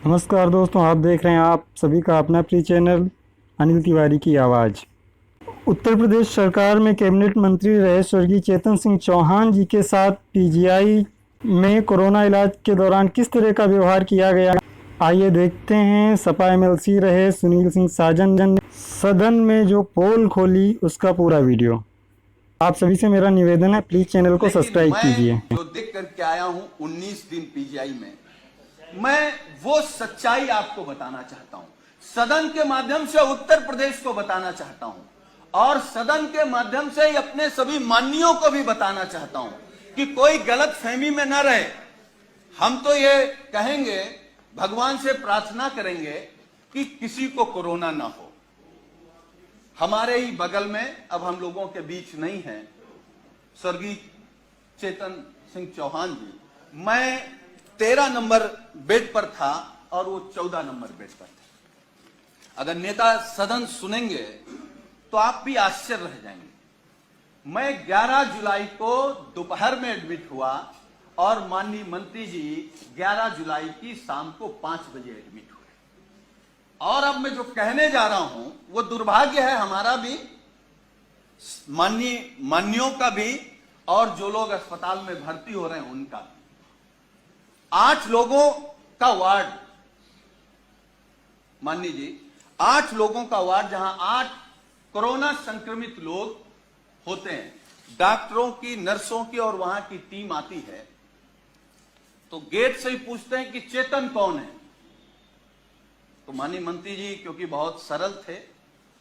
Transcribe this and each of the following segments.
नमस्कार दोस्तों, आप देख रहे हैं आप सभी का अपना प्रिय चैनल अनिल तिवारी की आवाज़। उत्तर प्रदेश सरकार में कैबिनेट मंत्री रहे स्वर्गीय चेतन सिंह चौहान जी के साथ पीजीआई में कोरोना इलाज के दौरान किस तरह का व्यवहार किया गया, आइए देखते हैं। सपा एमएलसी रहे सुनील सिंह साजन ने सदन में जो पोल खोली उसका पूरा वीडियो। आप सभी से मेरा निवेदन है, प्लीज चैनल को सब्सक्राइब कीजिए। जो देख करके आया हूं 19 दिन पीजीआई में, मैं वो सच्चाई आपको बताना चाहता हूं, सदन के माध्यम से उत्तर प्रदेश को बताना चाहता हूं और सदन के माध्यम से अपने सभी माननीयों को भी बताना चाहता हूं कि कोई गलत फहमी में न रहे। हम तो ये कहेंगे, भगवान से प्रार्थना करेंगे कि किसी को कोरोना ना हो। हमारे ही बगल में, अब हम लोगों के बीच नहीं है, स्वर्गीय चेतन सिंह चौहान जी, मैं 13 नंबर बेड पर था और वो 14 नंबर बेड पर थे। अगर नेता सदन सुनेंगे तो आप भी आश्चर्य रह जाएंगे। मैं 11 जुलाई को दोपहर में एडमिट हुआ और माननीय मंत्री जी 11 जुलाई की शाम को 5 बजे एडमिट हुए। और अब मैं जो कहने जा रहा हूं वो दुर्भाग्य है हमारा भी, माननीयों का भी, और जो लोग अस्पताल में भर्ती हो रहे हैं उनका भी। 8 लोगों का वार्ड, माननीय जी, 8 लोगों का वार्ड, जहां 8 कोरोना संक्रमित लोग होते हैं। डॉक्टरों की, नर्सों की और वहां की टीम आती है तो गेट से ही पूछते हैं कि चेतन कौन है। तो माननीय मंत्री जी क्योंकि बहुत सरल थे,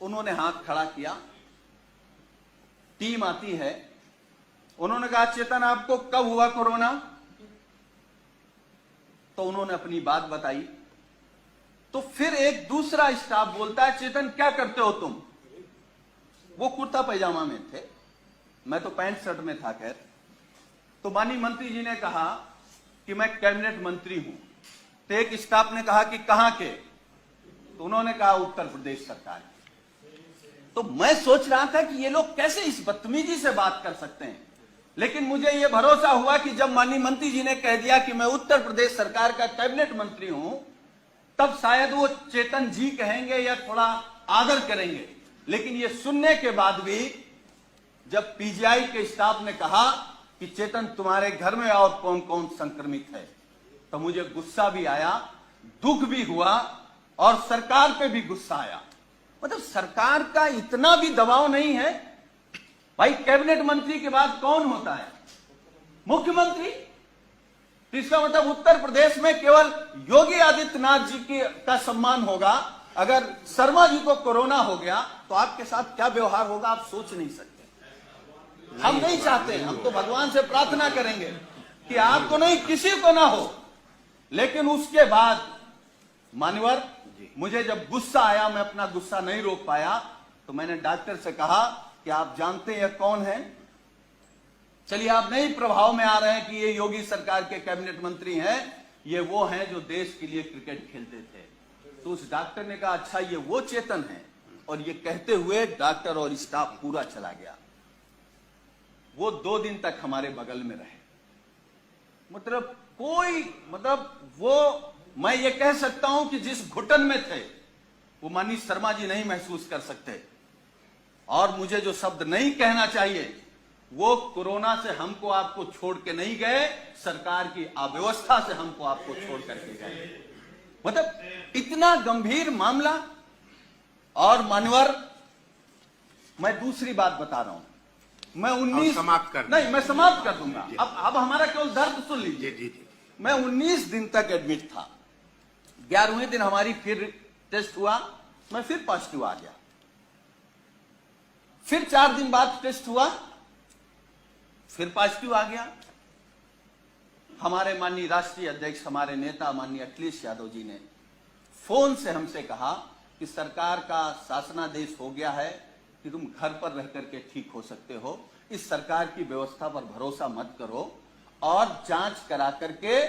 उन्होंने हाथ खड़ा किया। टीम आती है, उन्होंने कहा चेतन आपको कब हुआ कोरोना? तो उन्होंने अपनी बात बताई। तो फिर एक दूसरा स्टाफ बोलता है चेतन क्या करते हो तुम? वो कुर्ता पैजामा में थे, मैं तो पैंट शर्ट में था। खैर, तो माननीय मंत्री जी ने कहा कि मैं कैबिनेट मंत्री हूं। तो एक स्टाफ ने कहा कि कहां के? तो उन्होंने कहा उत्तर प्रदेश सरकार। तो मैं सोच रहा था कि ये लोग कैसे इस बदतमीजी से बात कर सकते हैं, लेकिन मुझे यह भरोसा हुआ कि जब माननीय मंत्री जी ने कह दिया कि मैं उत्तर प्रदेश सरकार का कैबिनेट मंत्री हूं, तब शायद वो चेतन जी कहेंगे या थोड़ा आदर करेंगे। लेकिन ये सुनने के बाद भी जब पीजीआई के स्टाफ ने कहा कि चेतन तुम्हारे घर में और कौन कौन संक्रमित है, तो मुझे गुस्सा भी आया, दुख भी हुआ और सरकार पे भी गुस्सा आया। मतलब सरकार का इतना भी दबाव नहीं है भाई। कैबिनेट मंत्री के बाद कौन होता है? मुख्यमंत्री। तो इसका मतलब उत्तर प्रदेश में केवल योगी आदित्यनाथ जी का सम्मान होगा। अगर शर्मा जी को कोरोना हो गया तो आपके साथ क्या व्यवहार होगा आप सोच नहीं सकते। हम नहीं चाहते, हम तो भगवान से प्रार्थना करेंगे कि आपको नहीं, किसी को ना हो। लेकिन उसके बाद मान्यवर, मुझे जब गुस्सा आया, मैं अपना गुस्सा नहीं रोक पाया, तो मैंने डॉक्टर से कहा कि आप जानते हैं कौन है? चलिए, आप नहीं प्रभाव में आ रहे हैं कि ये योगी सरकार के कैबिनेट मंत्री हैं, ये वो हैं जो देश के लिए क्रिकेट खेलते थे। तो उस डॉक्टर ने कहा अच्छा ये वो चेतन है, और ये कहते हुए डॉक्टर और स्टाफ पूरा चला गया। वो 2 दिन तक हमारे बगल में रहे। मतलब वो, मैं ये कह सकता हूं कि जिस घुटन में थे वो माननीय शर्मा जी नहीं महसूस कर सकते। और मुझे जो शब्द नहीं कहना चाहिए, वो कोरोना से हमको आपको छोड़ के नहीं गए, सरकार की अव्यवस्था से हमको आपको छोड़ करके गए। मतलब इतना गंभीर मामला। और मानवर, मैं दूसरी बात बता रहा हूं, मैं 19 समाप्त कर नहीं, मैं समाप्त कर दूंगा। अब हमारा केवल दर्द सुन लीजिए। जी। मैं 19 दिन तक एडमिट था। 11वें दिन हमारी फिर टेस्ट हुआ, मैं फिर पॉजिटिव आ गया। फिर 4 दिन बाद टेस्ट हुआ, फिर पॉजिटिव आ गया। हमारे माननीय राष्ट्रीय अध्यक्ष, हमारे नेता माननीय अखिलेश यादव जी ने फोन से हमसे कहा कि सरकार का शासनादेश हो गया है कि तुम घर पर रह करके ठीक हो सकते हो, इस सरकार की व्यवस्था पर भरोसा मत करो और जांच करा करके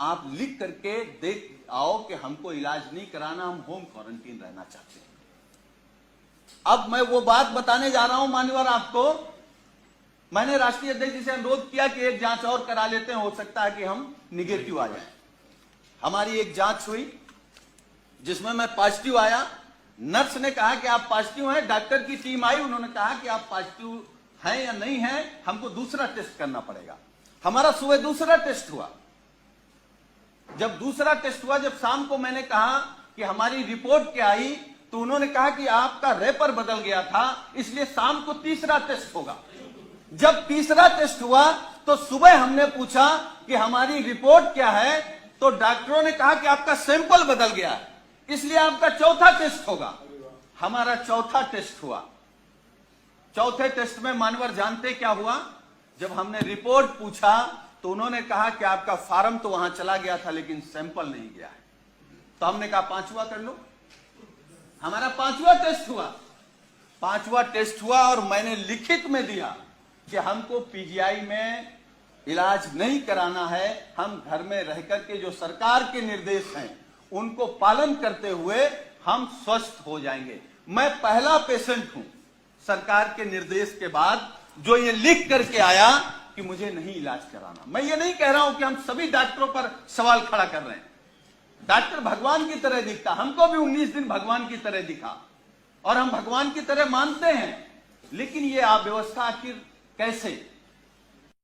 आप लिख करके देख आओ कि हमको इलाज नहीं कराना, हम होम क्वारंटीन रहना चाहते हैं। अब मैं वो बात बताने जा रहा हूं मान्यवर आपको। मैंने राष्ट्रीय अध्यक्ष जी से अनुरोध किया कि एक जांच और करा लेते हैं, हो सकता है कि हम निगेटिव आ जाए। हमारी एक जांच हुई, जिसमें मैं पॉजिटिव आया। नर्स ने कहा कि आप पॉजिटिव हैं, डॉक्टर की टीम आई, उन्होंने कहा कि आप पॉजिटिव हैं या नहीं हैं, हमको दूसरा टेस्ट करना पड़ेगा। हमारा सुबह दूसरा टेस्ट हुआ। जब दूसरा टेस्ट हुआ, जब शाम को मैंने कहा कि हमारी रिपोर्ट क्या आई, तो उन्होंने कहा कि आपका रेपर बदल गया था, इसलिए शाम को तीसरा टेस्ट होगा। जब तीसरा टेस्ट हुआ तो सुबह हमने पूछा कि हमारी रिपोर्ट क्या है, तो डॉक्टरों ने कहा कि आपका सैंपल बदल गया है, इसलिए आपका चौथा टेस्ट होगा। हमारा चौथा टेस्ट हुआ। चौथे टेस्ट में मानवर जानते क्या हुआ? जब हमने रिपोर्ट पूछा तो उन्होंने कहा कि आपका फार्म तो वहां चला गया था लेकिन सैंपल नहीं गया है। तो हमने कहा पांचवा कर लो। हमारा पांचवा टेस्ट हुआ। पांचवा टेस्ट हुआ और मैंने लिखित में दिया कि हमको पीजीआई में इलाज नहीं कराना है, हम घर में रह करके जो सरकार के निर्देश हैं उनको पालन करते हुए हम स्वस्थ हो जाएंगे। मैं पहला पेशेंट हूं सरकार के निर्देश के बाद जो ये लिख करके आया कि मुझे नहीं इलाज कराना। मैं ये नहीं कह रहा हूं कि हम सभी डॉक्टरों पर सवाल खड़ा कर रहे हैं। डॉक्टर भगवान की तरह दिखता, हमको भी 19 दिन भगवान की तरह दिखा और हम भगवान की तरह मानते हैं, लेकिन ये अव्यवस्था आखिर कैसे?